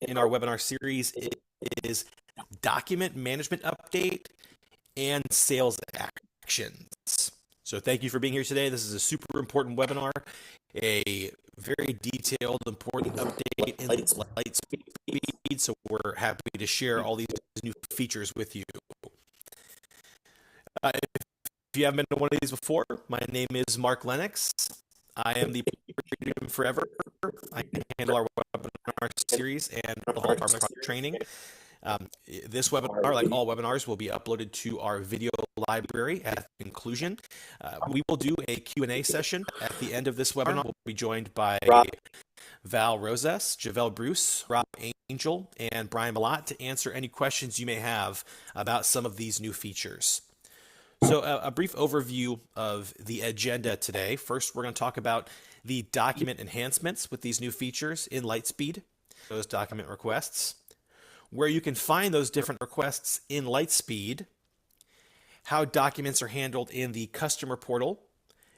in our webinar series is document management update and sales actions. So thank you for being here today. This is a super important webinar, a very detailed, important update in Lightspeed. So we're happy to share all these new features with you. If you haven't been to one of these before, my name is Mark Lennox. I am the Freedom Forever. I handle our webinar series and the whole of our training. This webinar, like all webinars, will be uploaded to our video library at the conclusion. We will do a Q&A session at the end of this webinar. We'll be joined by Val Rosas, Javel Bruce, Rob Angel, and Brian Malott to answer any questions you may have about some of these new features. So a brief overview of the agenda today. First, we're going to talk about the document enhancements with these new features in Lightspeed, those document requests, where you can find those different requests in Lightspeed, how documents are handled in the customer portal,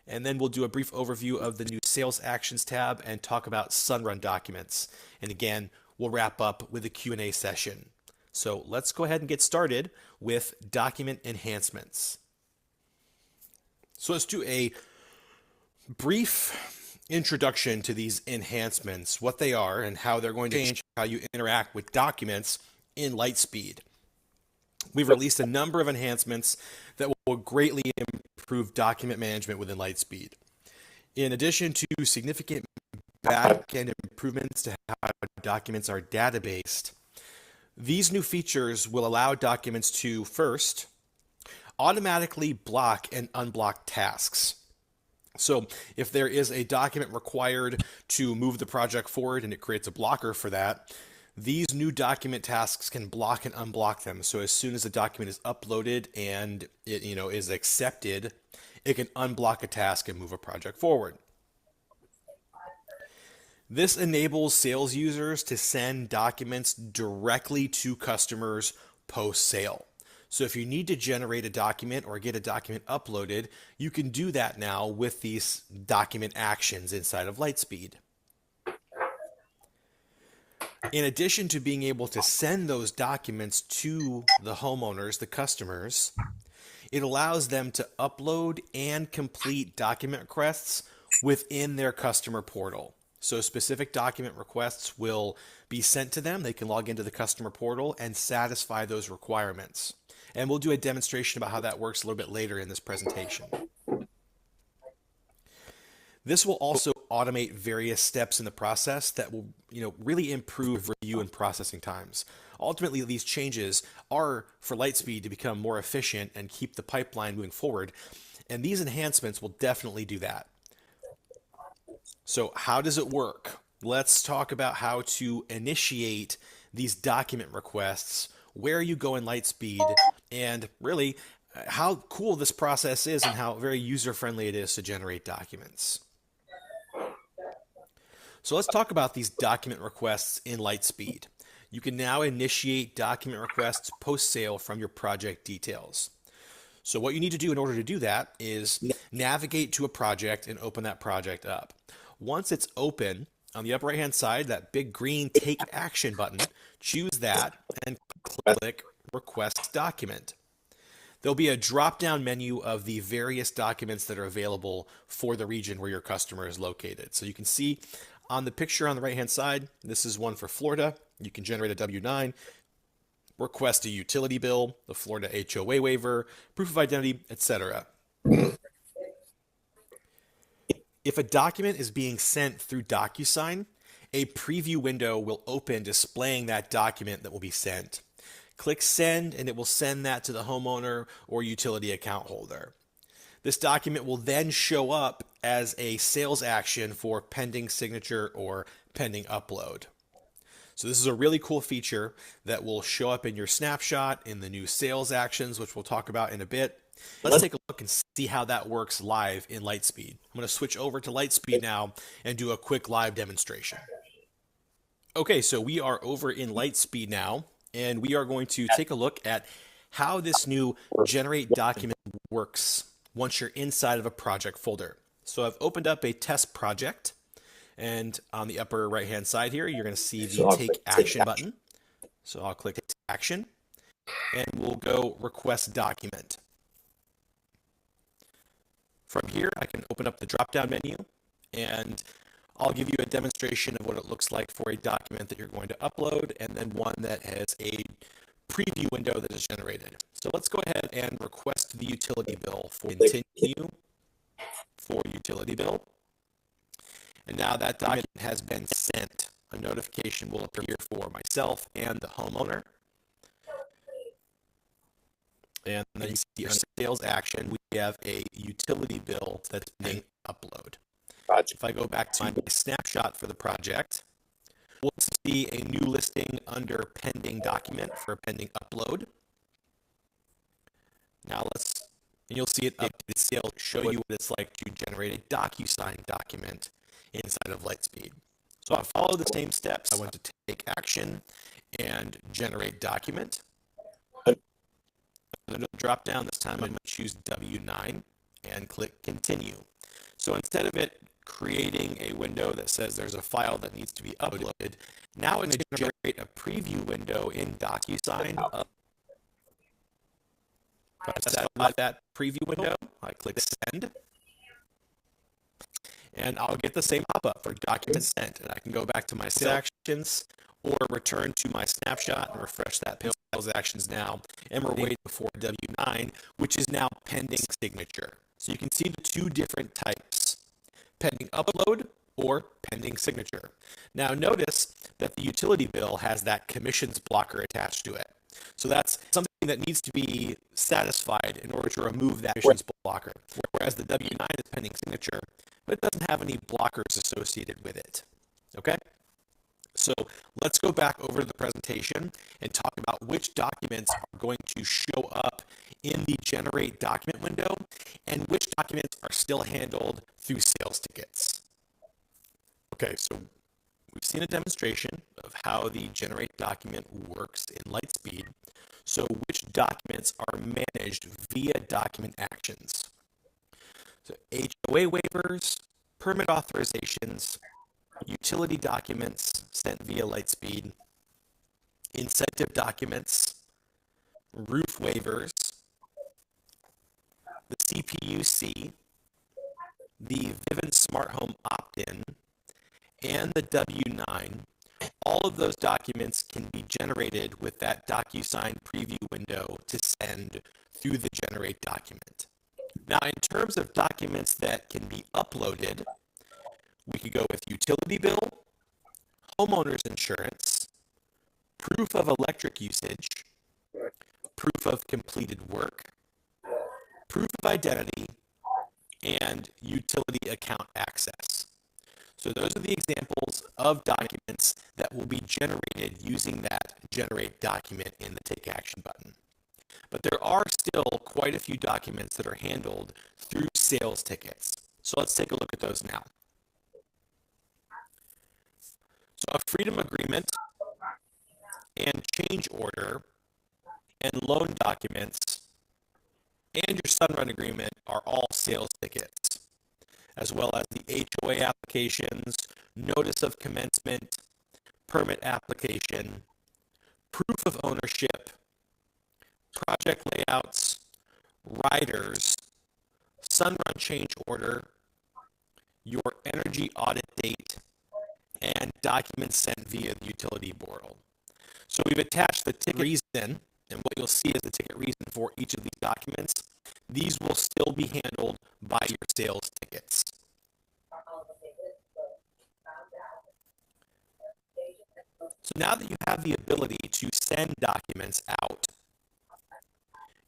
and then we'll do a brief overview of the new Sales Actions tab and talk about Sunrun documents. And again, we'll wrap up with a Q&A session. So let's go ahead and get started with document enhancements. So let's do a brief introduction to these enhancements, what they are and how they're going to change how you interact with documents in Lightspeed. We've released a number of enhancements that will greatly improve document management within Lightspeed. In addition to significant back-end improvements to how documents are databased, these new features will allow documents to, first, automatically block and unblock tasks. So if there is a document required to move the project forward and it creates a blocker for that, these new document tasks can block and unblock them. So as soon as the document is uploaded and it is accepted, it can unblock a task and move a project forward. This enables sales users to send documents directly to customers post-sale. So if you need to generate a document or get a document uploaded, you can do that now with these document actions inside of Lightspeed. In addition to being able to send those documents to the homeowners, the customers, it allows them to upload and complete document requests within their customer portal. So specific document requests will be sent to them. They can log into the customer portal and satisfy those requirements. And we'll do a demonstration about how that works a little bit later in this presentation. This will also automate various steps in the process that will, really improve review and processing times. Ultimately, these changes are for Lightspeed to become more efficient and keep the pipeline moving forward. And these enhancements will definitely do that. So how does it work? Let's talk about how to initiate these document requests, where you go in Lightspeed, and really how cool this process is and how very user-friendly it is to generate documents. So let's talk about these document requests in Lightspeed. You can now initiate document requests post-sale from your project details. So what you need to do in order to do that is navigate to a project and open that project up. Once it's open, on the upper right-hand side, that big green Take Action button, choose that and click Request Document. There'll be a drop-down menu of the various documents that are available for the region where your customer is located. So you can see on the picture on the right-hand side, this is one for Florida. You can generate a W-9, request a utility bill, the Florida HOA waiver, proof of identity, etc. If a document is being sent through DocuSign, a preview window will open displaying that document that will be sent. Click Send and it will send that to the homeowner or utility account holder. This document will then show up as a sales action for pending signature or pending upload. So this is a really cool feature that will show up in your snapshot in the new sales actions, which we'll talk about in a bit. Let's take a look and see how that works live in Lightspeed. I'm going to switch over to Lightspeed now and do a quick live demonstration. Okay, so we are over in Lightspeed now, and we are going to take a look at how this new Generate Document works once you're inside of a project folder. So I've opened up a test project, And on the upper right-hand side here, you're going to see the Take Action button. So I'll click Take Action, and we'll go Request Document. From here, I can open up the drop-down menu, and I'll give you a demonstration of what it looks like for a document that you're going to upload, and then one that has a preview window that is generated. So let's go ahead and request the utility bill for Continue for Utility Bill. And now that document has been sent. A notification will appear for myself and the homeowner. And then you see our sales action. We have a utility bill that's being uploaded. If I go back to my snapshot for the project, we'll see a new listing under pending document for a pending upload. Now and you'll see it updated sales show you what it's like to generate a DocuSign document inside of Lightspeed. So I follow the same steps. I went to Take Action and Generate Document. Under the drop down, this time I'm going to choose W9 and click Continue. So instead of it creating a window that says there's a file that needs to be uploaded, now it's going to generate a preview window in DocuSign. If I satisfy that preview window, I click Send, and I'll get the same pop-up for document sent, and I can go back to my sales actions or return to my snapshot and refresh that sales actions now, and we're waiting for W9, which is now pending signature. So you can see the two different types, pending upload or pending signature. Now notice that the utility bill has that commissions blocker attached to it. So that's something that needs to be satisfied in order to remove that commissions blocker, whereas the W9 is pending signature, but it doesn't have any blockers associated with it. Okay? So let's go back over the presentation and talk about which documents are going to show up in the Generate Document window and which documents are still handled through sales tickets. Okay, so we've seen a demonstration of how the Generate Document works in Lightspeed. So which documents are managed via document actions? So HOA waivers, permit authorizations, utility documents sent via Lightspeed, incentive documents, roof waivers, the CPUC, the Vivint Smart Home opt-in, and the W9. All of those documents can be generated with that DocuSign preview window to send through the Generate document. Now, in terms of documents that can be uploaded, we could go with utility bill, homeowner's insurance, proof of electric usage, proof of completed work, proof of identity, and utility account access. So those are the examples of documents that will be generated using that Generate Document in the Take Action button. But there are still quite a few documents that are handled through sales tickets. So let's take a look at those now. So a freedom agreement and change order and loan documents and your Sunrun agreement are all sales tickets, as well as the HOA applications, notice of commencement, permit application, proof of ownership, project layouts, riders, Sunrun change order, your energy audit date, and documents sent via the utility portal. So we've attached the ticket reason, and what you'll see is the ticket reason for each of these documents. These will still be handled by your sales tickets. So now that you have the ability to send documents out,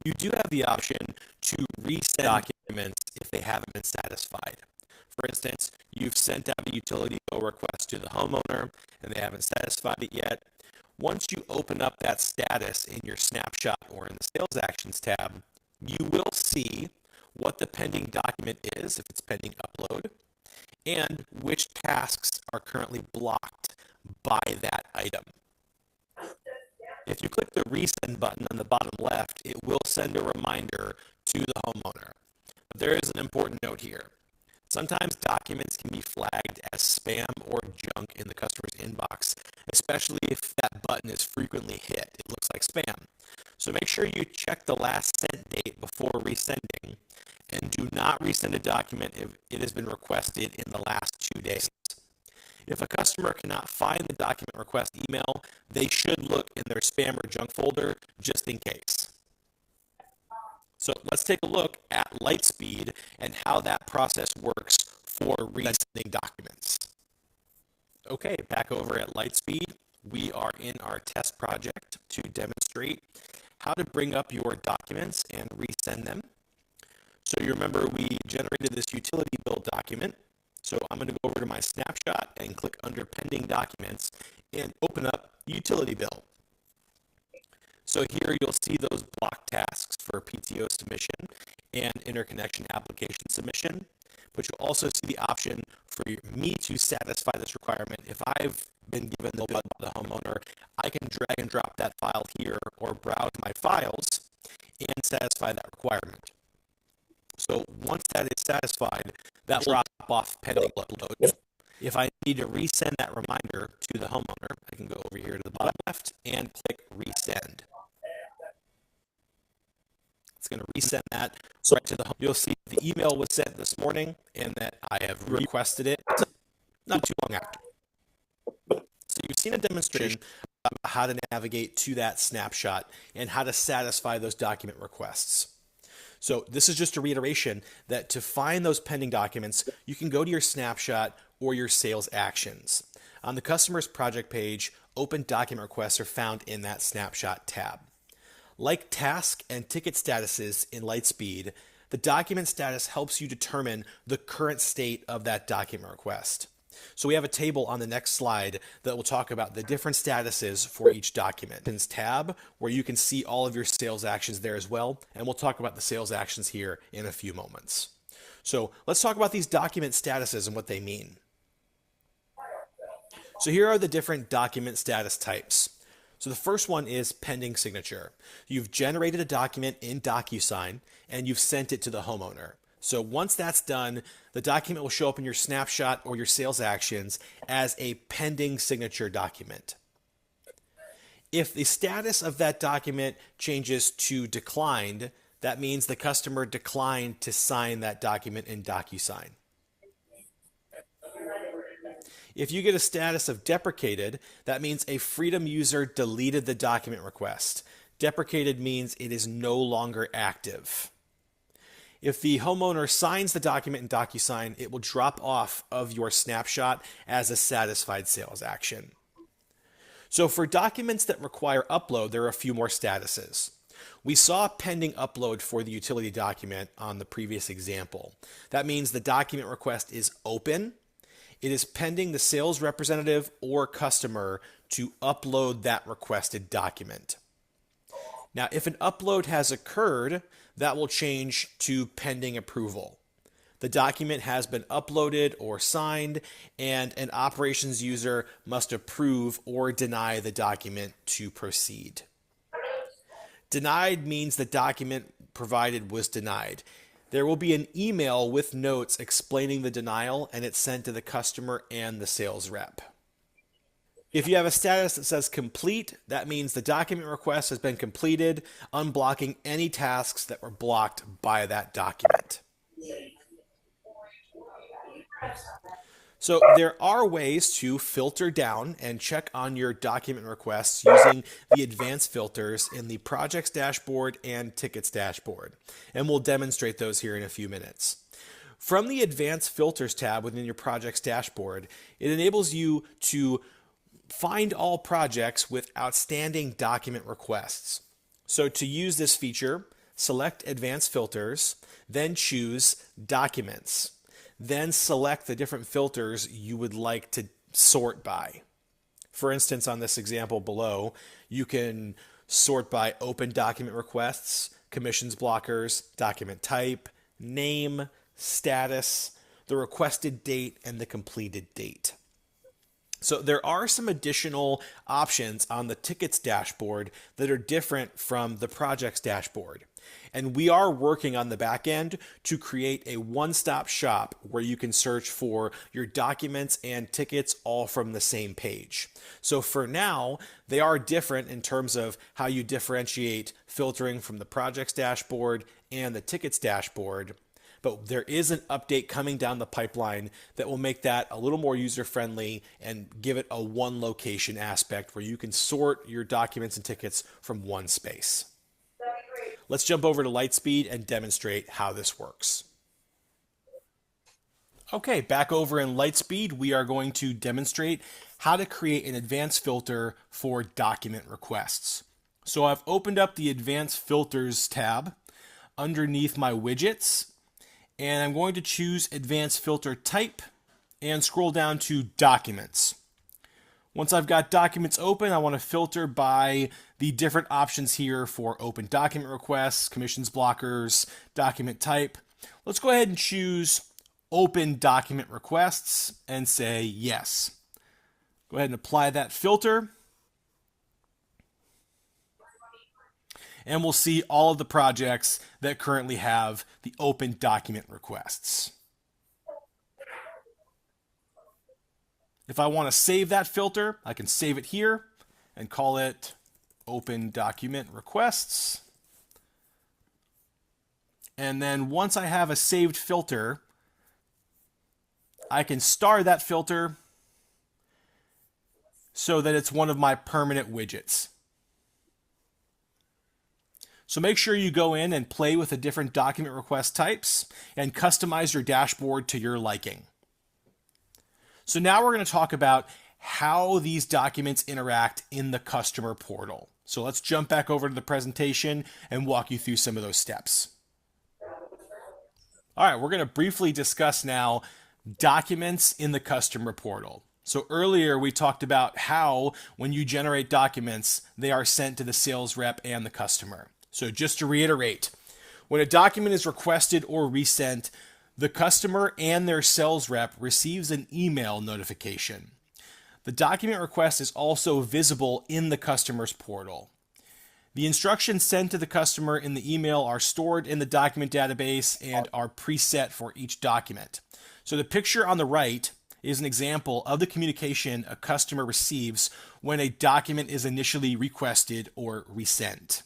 you do have the option to resend documents if they haven't been satisfied. For instance, you've sent out a utility bill request to the homeowner and they haven't satisfied it yet. Once you open up that status in your snapshot or in the Sales Actions tab, you will see what the pending document is, if it's pending upload, and which tasks are currently blocked by that item. If you click the resend button on the bottom left, it will send a reminder to the homeowner. But there is an important note here. Sometimes documents can be flagged as spam or junk in the customer's inbox, especially if that button is frequently hit. It looks like spam. So make sure you check the last sent date before resending, and do not resend a document if it has been requested in the last 2 days. If a customer cannot find the document request email, they should look in their spam or junk folder just in case. So let's take a look at Lightspeed and how that process works for resending documents. Okay, back over at Lightspeed, we are in our test project to demonstrate how to bring up your documents and resend them. So you remember we generated this utility bill document. So I'm going to go over to my snapshot and click under pending documents and open up utility bill. So here you'll see those block tasks for PTO submission and interconnection application submission, but you'll also see the option for me to satisfy this requirement. If I've been given the bill by the homeowner, I can drag and drop that file here or browse my files and satisfy that requirement. So once that is satisfied, that will drop off pending upload. If I need to resend that reminder to the homeowner, I can go over here to the bottom left and click resend. It's going to resend that right to the home. You'll see the email was sent this morning and that I have requested it not too long after. So you've seen a demonstration about how to navigate to that snapshot and how to satisfy those document requests. So this is just a reiteration that to find those pending documents, you can go to your snapshot or your sales actions. On the customer's project page, open document requests are found in that snapshot tab. Like task and ticket statuses in Lightspeed, the document status helps you determine the current state of that document request. So we have a table on the next slide that will talk about the different statuses for each document. There's tab where you can see all of your sales actions there as well, and we'll talk about the sales actions here in a few moments. So let's talk about these document statuses and what they mean. So here are the different document status types. So the first one is pending signature. You've generated a document in DocuSign and you've sent it to the homeowner. So once that's done, the document will show up in your snapshot or your sales actions as a pending signature document. If the status of that document changes to declined, that means the customer declined to sign that document in DocuSign. If you get a status of deprecated, that means a Freedom user deleted the document request. Deprecated means it is no longer active. If the homeowner signs the document in DocuSign, it will drop off of your snapshot as a satisfied sales action. So for documents that require upload, there are a few more statuses. We saw pending upload for the utility document on the previous example. That means the document request is open. It is pending the sales representative or customer to upload that requested document. Now, if an upload has occurred, that will change to pending approval. The document has been uploaded or signed, and an operations user must approve or deny the document to proceed. Denied means the document provided was denied. There will be an email with notes explaining the denial, and it's sent to the customer and the sales rep. If you have a status that says complete, that means the document request has been completed, unblocking any tasks that were blocked by that document. So there are ways to filter down and check on your document requests using the advanced filters in the projects dashboard and tickets dashboard. And we'll demonstrate those here in a few minutes. From the advanced filters tab within your projects dashboard, it enables you to find all projects with outstanding document requests. So to use this feature, select advanced filters, then choose documents. Then select the different filters you would like to sort by. For instance, on this example below, you can sort by open document requests, commissions blockers, document type, name, status, the requested date, and the completed date. So there are some additional options on the tickets dashboard that are different from the projects dashboard. And we are working on the back end to create a one-stop shop where you can search for your documents and tickets all from the same page. So for now, they are different in terms of how you differentiate filtering from the projects dashboard and the tickets dashboard. But there is an update coming down the pipeline that will make that a little more user-friendly and give it a one location aspect where you can sort your documents and tickets from one space. Let's jump over to Lightspeed and demonstrate how this works. Okay, back over in Lightspeed, we are going to demonstrate how to create an advanced filter for document requests. So I've opened up the Advanced Filters tab underneath my widgets, and I'm going to choose Advanced Filter Type and scroll down to Documents. Once I've got documents open, I want to filter by the different options here for open document requests, commissions blockers, document type. Let's go ahead and choose open document requests and say yes. Go ahead and apply that filter. And we'll see all of the projects that currently have the open document requests. If I want to save that filter, I can save it here and call it Open Document Requests. And then once I have a saved filter, I can star that filter so that it's one of my permanent widgets. So make sure you go in and play with the different document request types and customize your dashboard to your liking. So now we're going to talk about how these documents interact in the customer portal. So let's jump back over to the presentation and walk you through some of those steps. All right, we're going to briefly discuss now documents in the customer portal. So earlier we talked about how when you generate documents, they are sent to the sales rep and the customer. So just to reiterate, when a document is requested or resent, the customer and their sales rep receives an email notification. The document request is also visible in the customer's portal. The instructions sent to the customer in the email are stored in the document database and are preset for each document. So the picture on the right is an example of the communication a customer receives when a document is initially requested or resent.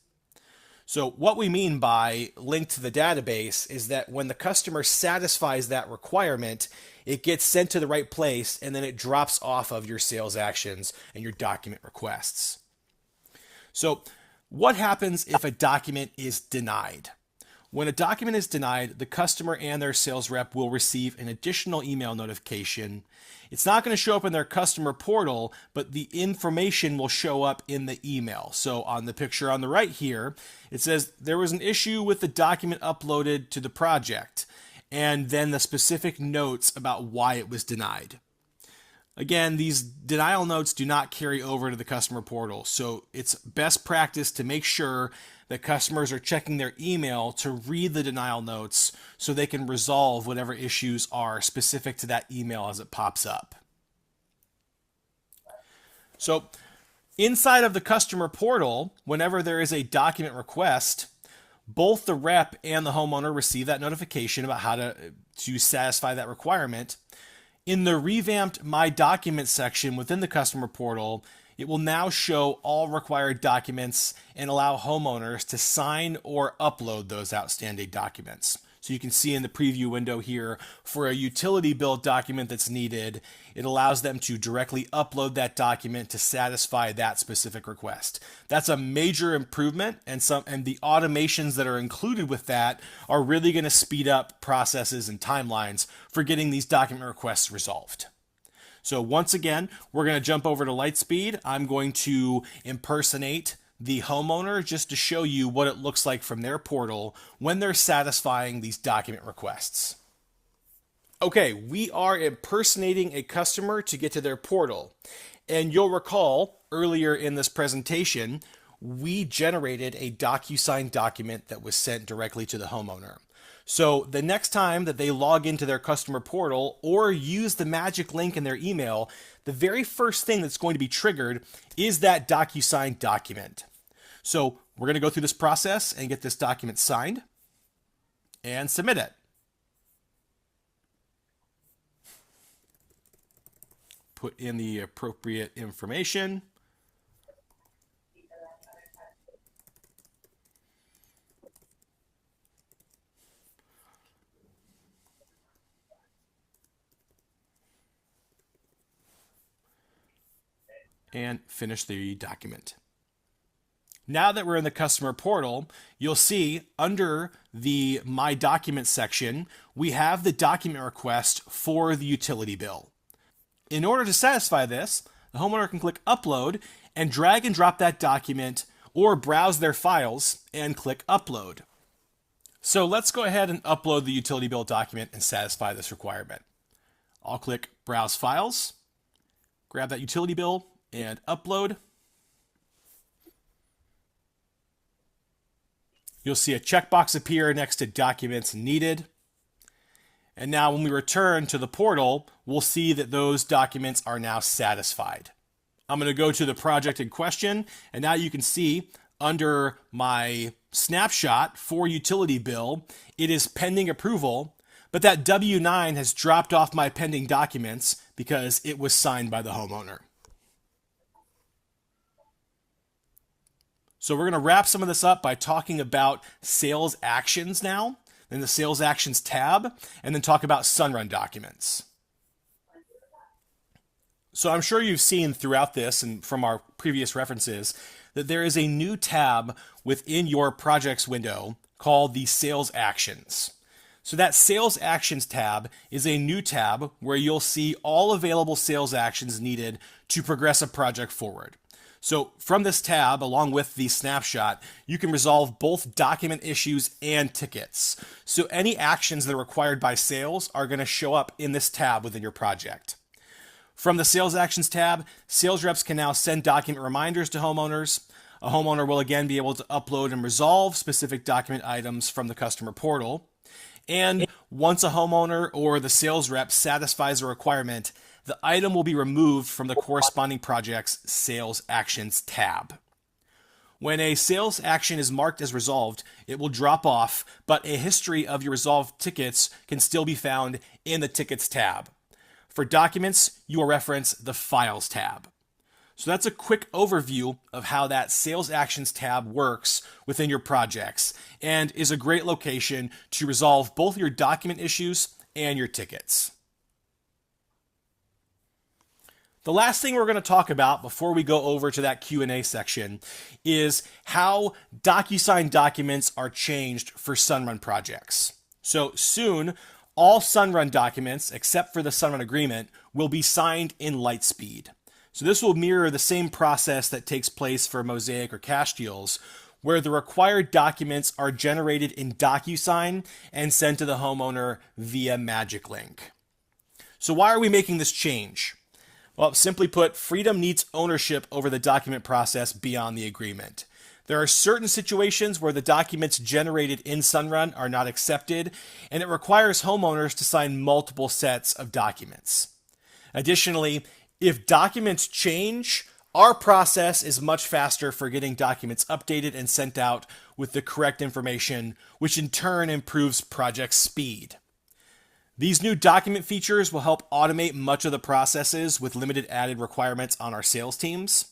So what we mean by linked to the database is that when the customer satisfies that requirement, it gets sent to the right place and then it drops off of your sales actions and your document requests. So what happens if a document is denied? When a document is denied, the customer and their sales rep will receive an additional email notification. It's not going to show up in their customer portal, but the information will show up in the email. So on the picture on the right here, it says there was an issue with the document uploaded to the project, and then the specific notes about why it was denied. Again, these denial notes do not carry over to the customer portal, so it's best practice to make sure that customers are checking their email to read the denial notes so they can resolve whatever issues are specific to that email as it pops up. So inside of the customer portal, whenever there is a document request, both the rep and the homeowner receive that notification about how to satisfy that requirement. In the revamped My Documents section within the customer portal, it will now show all required documents and allow homeowners to sign or upload those outstanding documents. So you can see in the preview window here, for a utility bill document that's needed, it allows them to directly upload that document to satisfy that specific request. That's a major improvement, and the automations that are included with that are really going to speed up processes and timelines for getting these document requests resolved. So once again, we're going to jump over to Lightspeed. I'm going to impersonate the homeowner just to show you what it looks like from their portal when they're satisfying these document requests. Okay, we are impersonating a customer to get to their portal. And you'll recall earlier in this presentation, we generated a DocuSign document that was sent directly to the homeowner. So the next time that they log into their customer portal or use the magic link in their email, the very first thing that's going to be triggered is that DocuSign document. So We're going to go through this process and get this document signed and submit it. Put in the appropriate information. And finish the document. Now that we're in the customer portal, you'll see under the My Documents section, we have the document request for the utility bill. In order to satisfy this, the homeowner can click Upload and drag and drop that document or browse their files and click Upload. So let's go ahead and upload the utility bill document and satisfy this requirement. I'll click Browse Files, grab that utility bill, and upload. You'll see a checkbox appear next to Documents Needed. And now when we return to the portal, we'll see that those documents are now satisfied. I'm going to go to the project in question, and now you can see under my snapshot for utility bill, it is pending approval, but that W-9 has dropped off my pending documents because it was signed by the homeowner. So we're going to wrap some of this up by talking about sales actions now, then the sales actions tab, and then talk about Sunrun documents. So I'm sure you've seen throughout this and from our previous references that there is a new tab within your projects window called the sales actions. So that sales actions tab is a new tab where you'll see all available sales actions needed to progress a project forward. So from this tab, along with the snapshot, you can resolve both document issues and tickets. So any actions that are required by sales are going to show up in this tab within your project. From the Sales Actions tab, sales reps can now send document reminders to homeowners. A homeowner will again be able to upload and resolve specific document items from the customer portal. And once a homeowner or the sales rep satisfies a requirement, the item will be removed from the corresponding project's Sales Actions tab. When a sales action is marked as resolved, it will drop off, but a history of your resolved tickets can still be found in the Tickets tab. For documents, you will reference the Files tab. So that's a quick overview of how that Sales Actions tab works within your projects and is a great location to resolve both your document issues and your tickets. The last thing we're going to talk about before we go over to that Q&A section is how DocuSign documents are changed for Sunrun projects. So soon, all Sunrun documents, except for the Sunrun agreement, will be signed in Lightspeed. So this will mirror the same process that takes place for Mosaic or Cash Deals, where the required documents are generated in DocuSign and sent to the homeowner via Magic Link. So why are we making this change? Well, simply put, Freedom needs ownership over the document process beyond the agreement. There are certain situations where the documents generated in Sunrun are not accepted, and it requires homeowners to sign multiple sets of documents. Additionally, if documents change, our process is much faster for getting documents updated and sent out with the correct information, which in turn improves project speed. These new document features will help automate much of the processes with limited added requirements on our sales teams.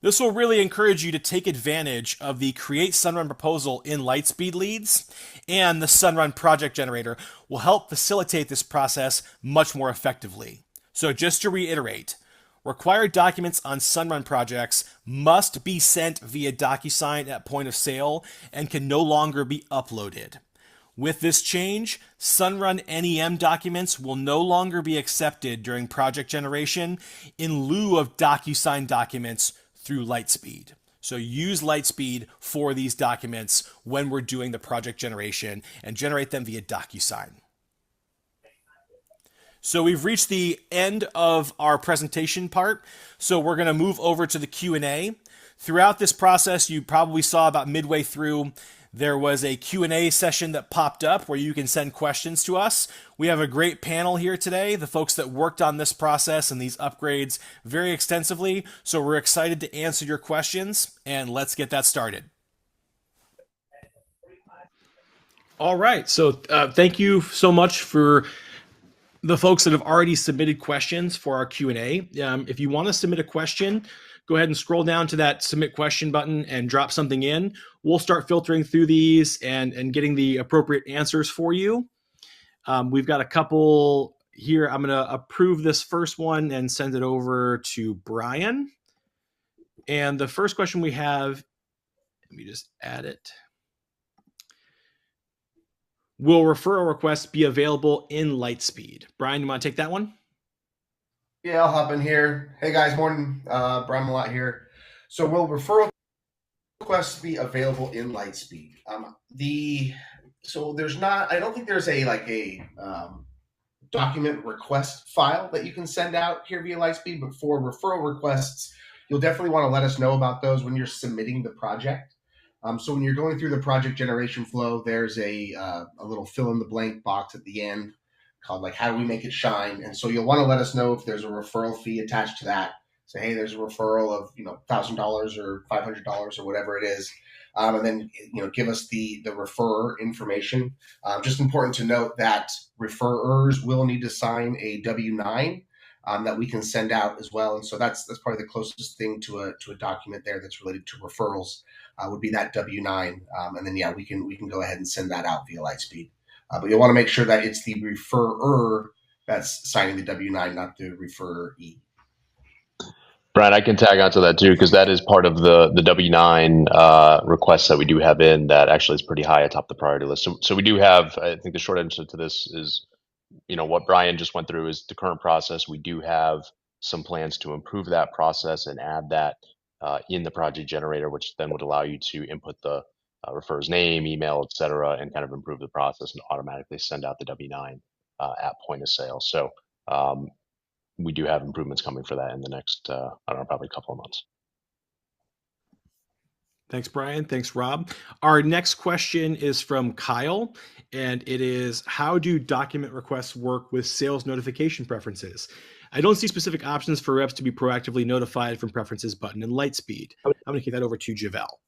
This will really encourage you to take advantage of the Create Sunrun proposal in Lightspeed leads, and the Sunrun project generator will help facilitate this process much more effectively. So just to reiterate, required documents on Sunrun projects must be sent via DocuSign at point of sale and can no longer be uploaded. With this change, Sunrun NEM documents will no longer be accepted during project generation in lieu of DocuSign documents through Lightspeed. So use Lightspeed for these documents when we're doing the project generation and generate them via DocuSign. So we've reached the end of our presentation part. So we're going to move over to the Q&A. Throughout this process, you probably saw about midway through, there was a Q&A session that popped up where you can send questions to us. We have a great panel here today, the folks that worked on this process and these upgrades very extensively. So we're excited to answer your questions, and let's get that started. All right. So thank you so much for the folks that have already submitted questions for our Q&A. If you want to submit a question, go ahead and scroll down to that submit question button and drop something in. We'll start filtering through these and getting the appropriate answers for you. We've got a couple here. I'm going to approve this first one and send it over to Brian. And the first question we have, let me just add it. Will referral requests be available in Lightspeed? Brian, you want to take that one? Yeah, I'll hop in here. Hey guys, morning. Brian Malott here. So will referral requests be available in Lightspeed? There's not. I don't think there's a document request file that you can send out here via Lightspeed. But for referral requests, you'll definitely want to let us know about those when you're submitting the project. So when you're going through the project generation flow, there's a little fill in the blank box at the end called like how do we make it shine, and so you'll want to let us know if there's a referral fee attached to that. Say, hey, there's a referral of $1,000 or $500 or whatever it is, and then give us the referrer information. Just important to note that referrers will need to sign a W-9 that we can send out as well, and so that's probably the closest thing to a document there that's related to referrals. Would be that W-9, and then we can go ahead and send that out via Lightspeed. But you'll want to make sure that it's the referrer that's signing the W-9, not the referee. Brian, I can tag onto that too, because that is part of the W-9 requests that we do have in that actually is pretty high atop the priority list. So we do have, I think the short answer to this is, what Brian just went through is the current process. We do have some plans to improve that process and add that in the project generator, which then would allow you to input the referrer's name, email, et cetera, and kind of improve the process and automatically send out the W-9 at point of sale. So we do have improvements coming for that in the next, probably a couple of months. Thanks, Brian. Thanks, Rob. Our next question is from Kyle, and it is, how do document requests work with sales notification preferences? I don't see specific options for reps to be proactively notified from preferences button in Lightspeed. I'm going to kick that over to Javel.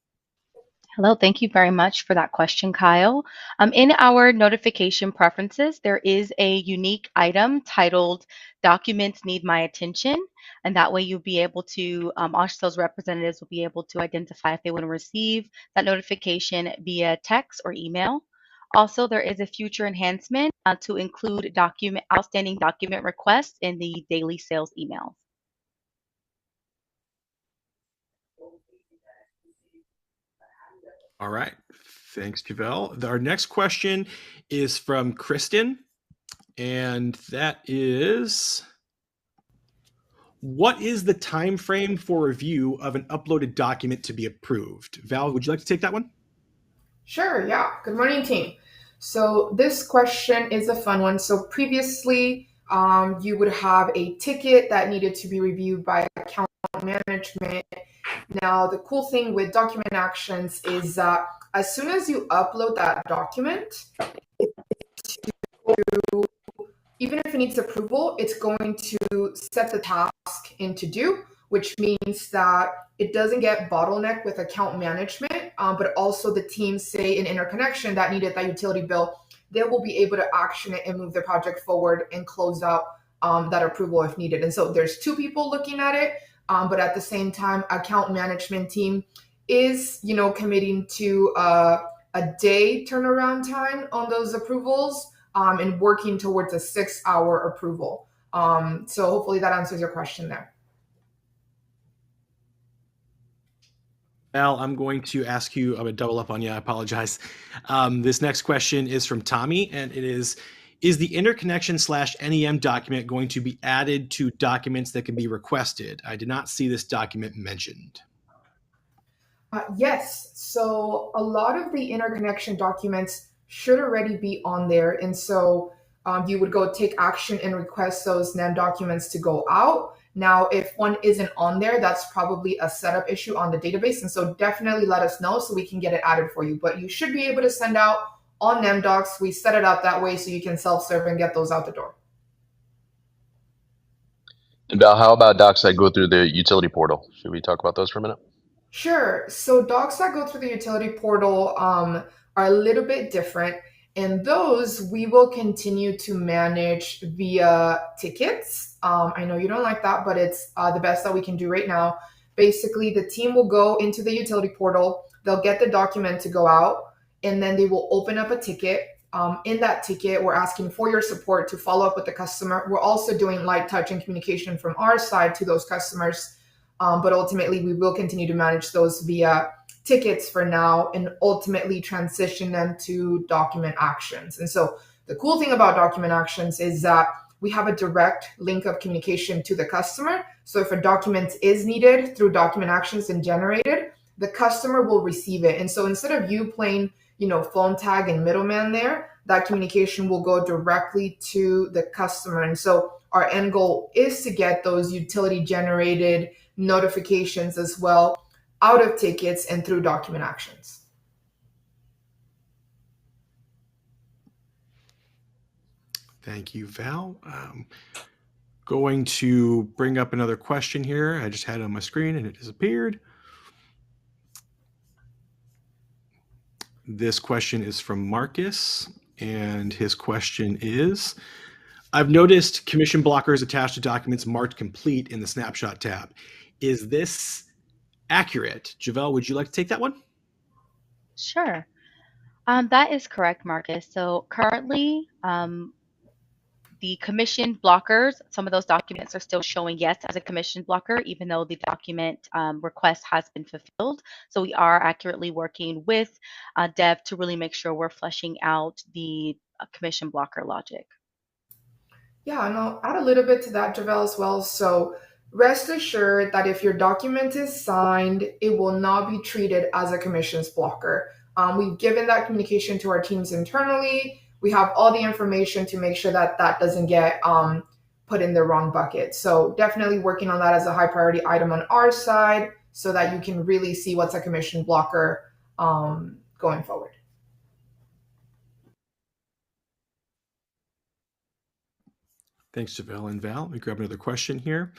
Hello, thank you very much for that question, Kyle. In our notification preferences, there is a unique item titled Documents Need My Attention. And that way you'll be able to, our sales representatives will be able to identify if they want to receive that notification via text or email. Also, there is a future enhancement to include outstanding document requests in the daily sales emails. All right. Thanks, Javel. Our next question is from Kristen, and that is, what is the time frame for review of an uploaded document to be approved? Val, would you like to take that one? Sure, yeah. Good morning, team. So this question is a fun one. So previously, you would have a ticket that needed to be reviewed by account management. Now, the cool thing with document actions is that as soon as you upload that document, even if it needs approval, it's going to set the task into do, which means that it doesn't get bottlenecked with account management, but also the team, say in interconnection that needed that utility bill, they will be able to action it and move the project forward and close out that approval if needed. And so there's two people looking at it, but at the same time, account management team is, committing to a day turnaround time on those approvals and working towards a 6-hour approval. So hopefully that answers your question there. Al, I'm going to ask you, I'm going to double up on you. I apologize. This next question is from Tommy, and it is the interconnection/NEM document going to be added to documents that can be requested? I did not see this document mentioned. Yes. So a lot of the interconnection documents should already be on there. And so you would go take action and request those NEM documents to go out. Now, if one isn't on there, that's probably a setup issue on the database. And so definitely let us know so we can get it added for you. But you should be able to send out on NEM docs. We set it up that way so you can self-serve and get those out the door. And Val, how about docs that go through the utility portal? Should we talk about those for a minute? Sure. So docs that go through the utility portal are a little bit different. And those we will continue to manage via tickets. I know you don't like that, but it's the best that we can do right now. Basically, the team will go into the utility portal, they'll get the document to go out, and then they will open up a ticket. In that ticket, we're asking for your support to follow up with the customer. We're also doing light touch and communication from our side to those customers. But ultimately, we will continue to manage those via tickets for now and ultimately transition them to document actions. And so the cool thing about document actions is that we have a direct link of communication to the customer. So if a document is needed through document actions and generated, the customer will receive it. And so instead of you playing, phone tag and middleman there, that communication will go directly to the customer. And so our end goal is to get those utility generated notifications as well out of tickets and through document actions. Thank you, Val. Going to bring up another question here. I just had it on my screen and it disappeared. This question is from Marcus, and his question is, I've noticed commission blockers attached to documents marked complete in the snapshot tab. Is this accurate? Javelle, would you like to take that one? Sure. That is correct, Marcus. So currently, the commission blockers, some of those documents are still showing yes as a commission blocker, even though the document request has been fulfilled. So we are accurately working with Dev to really make sure we're fleshing out the commission blocker logic. Yeah, and I'll add a little bit to that, Javelle, as well. So rest assured that if your document is signed, it will not be treated as a commissions blocker. We've given that communication to our teams internally. We have all the information to make sure that that doesn't get put in the wrong bucket. So definitely working on that as a high priority item on our side so that you can really see what's a commission blocker going forward. Thanks, Javelle and Val. Let me grab another question here.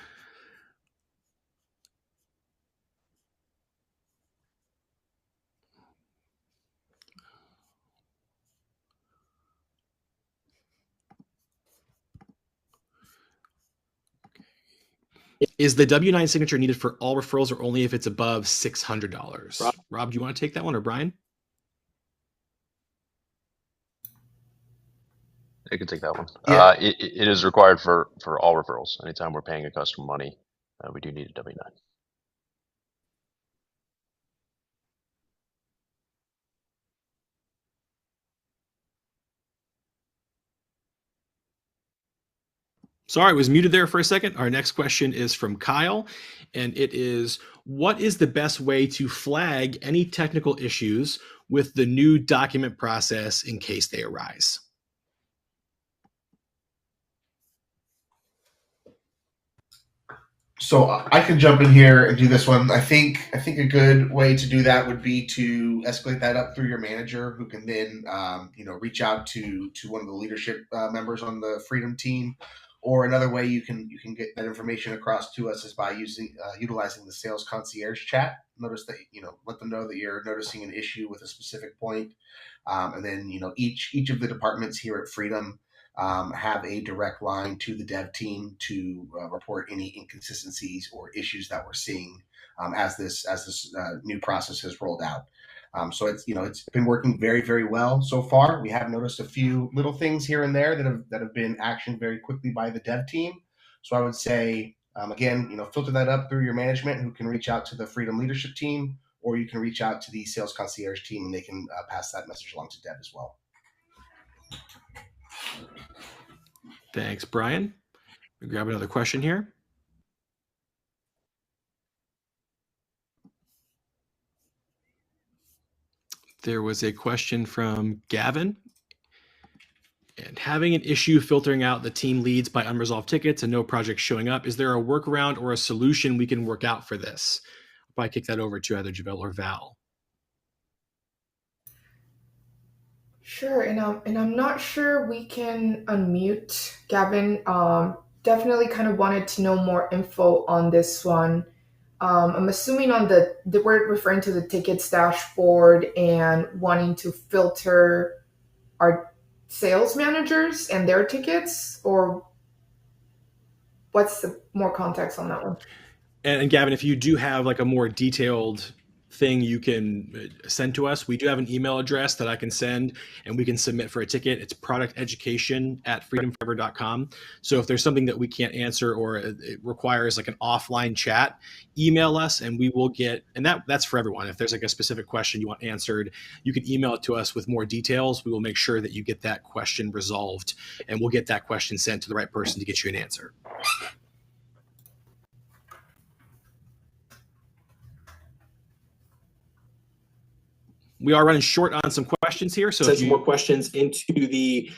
Is the W-9 signature needed for all referrals or only if it's above $600? Rob, do you want to take that one, or Brian? I can take that one. Yeah. It is required for all referrals. Anytime we're paying a customer money, we do need a W-9. Sorry, I was muted there for a second. Our next question is from Kyle, and it is, what is the best way to flag any technical issues with the new document process in case they arise? So I can jump in here and do this one. I think a good way to do that would be to escalate that up through your manager, who can then reach out to one of the leadership members on the Freedom team. Or another way you can get that information across to us is by utilizing the sales concierge chat. Notice that let them know that you're noticing an issue with a specific point, and then each of the departments here at Freedom have a direct line to the dev team to report any inconsistencies or issues that we're seeing as this new process has rolled out. So it's been working very, very well so far. We have noticed a few little things here and there that have been actioned very quickly by the dev team. So I would say again, filter that up through your management, who can reach out to the Freedom leadership team, or you can reach out to the sales concierge team and they can pass that message along to dev as well. Thanks, Brian. We grab another question here. There was a question from Gavin. And having an issue filtering out the team leads by unresolved tickets and no projects showing up, is there a workaround or a solution we can work out for this? I'll probably kick that over to either Javelle or Val. Sure, and I'm not sure we can unmute Gavin. Definitely kind of wanted to know more info on this one. I'm assuming on the we're referring to the tickets dashboard and wanting to filter our sales managers and their tickets, or what's the more context on that one? And Gavin, if you do have like a more detailed thing you can send to us, we do have an email address that I can send and we can submit for a ticket. It's producteducation@freedomforever.com. So if there's something that we can't answer or it requires like an offline chat, email us and we will get, and that's for everyone. If there's like a specific question you want answered, you can email it to us with more details. We will make sure that you get that question resolved and we'll get that question sent to the right person to get you an answer. We are running short on some questions here. So if you more questions into the